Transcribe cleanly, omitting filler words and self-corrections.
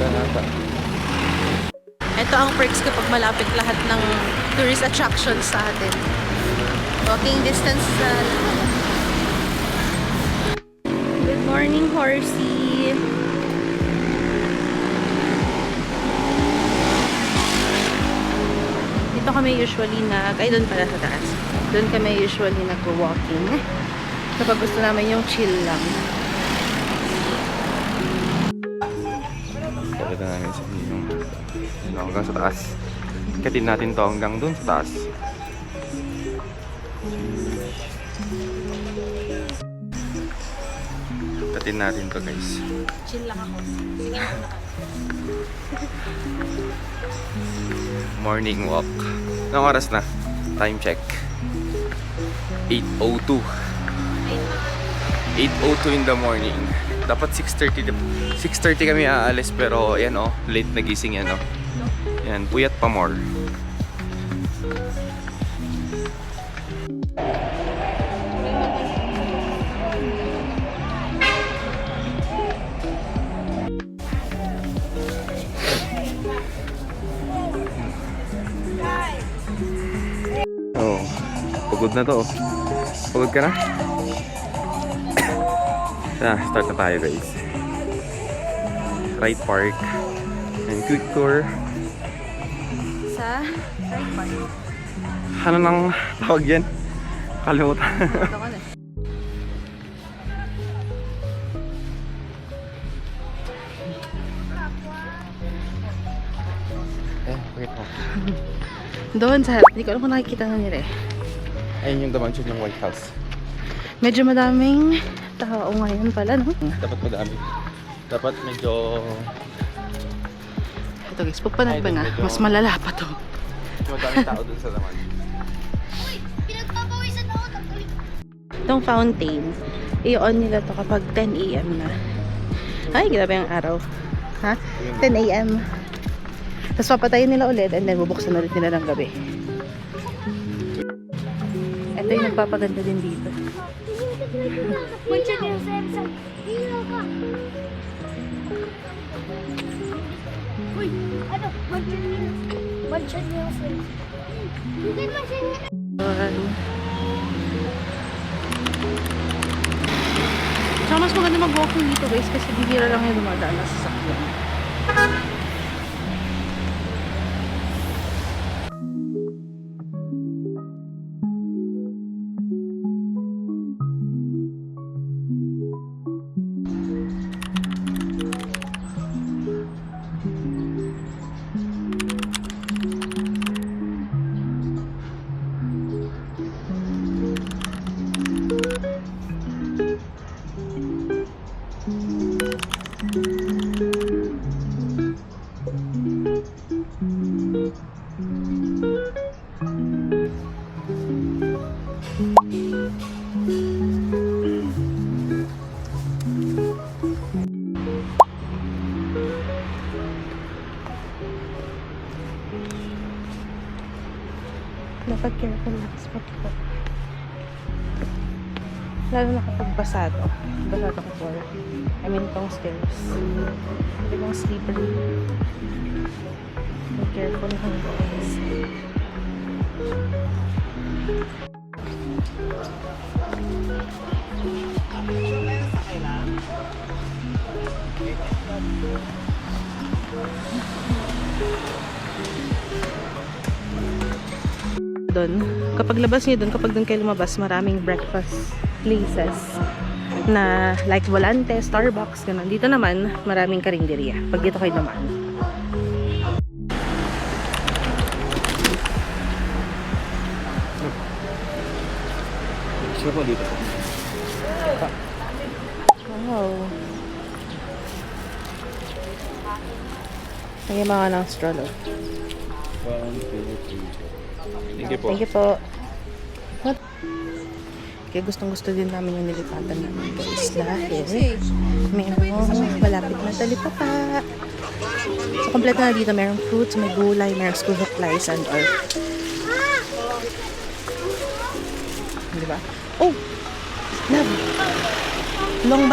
Ito ang perks kapag malapit lahat ng tourist attractions sa atin. Walking distance sa lahat. Good morning, horsey! Dito kami usually doon pala sa taas. Doon kami usually nag-walking. Kapag gusto namin yung chill lang. Pagkita namin sa yung hanggang sa taas. Katin natin to hanggang dun sa taas. Katin natin to, guys. Chill lang ako. Sige mo na. Morning walk. Anong oras na? Time check. 8:02. 8:02 in the morning. Dapat 6:30 kami aalis, pero ayan oh, late nagising yan oh. Yan, puyat pa more. Oh, pagod na to. Pagod ka na? Start na tayo, guys. Ride park and quick tour. Sa ride park. Ano nang tawag yan? Kalimutan. Ito ko na. Wait mo. Doon sa harap. Hindi ko alam kung nakikita na nila eh. Ayun yung dimension ng White House. Medyo madaming tao ngayon pala, no? Dapat madami. Dapat medyo... Ito guys, pagpanag ba nga? Mas malala pa to. Medyo madaming tao dun sa laman. Itong fountain, i-on nila to kapag 10 AM na. Ay, grabe ang araw. Ha? 10 AM. Tapos papatayin nila ulit and then bubuksan ulit nila ng gabi. Ito yung nagpapaganda din dito. So, mas maganda mag-walking dito guys kasi bibira lang yung dumadaan na sasakyan. Dapat careful lang sa pagkakot. Lalo na kapag basado. Basado ko floor. I mean, itong stairs. Itong slippery. Be careful lang guys. Doon, kapag labas niyo doon, kapag doon kayo lumabas, maraming breakfast places na like Volante, Starbucks, ganun. Dito naman, maraming karinderya pag dito kayo naman. Sure po dito. Wow. Nagyan mga ng stroller. Thank you po. Thank you po. What? Kaya gustong-gusto din namin yung nilipatan namin guys. Dahil merong malapit na talipapa. So, kompleto na dito. Merong fruits, may gulay, merong school supplies and all. Diba? Oh! Love! Long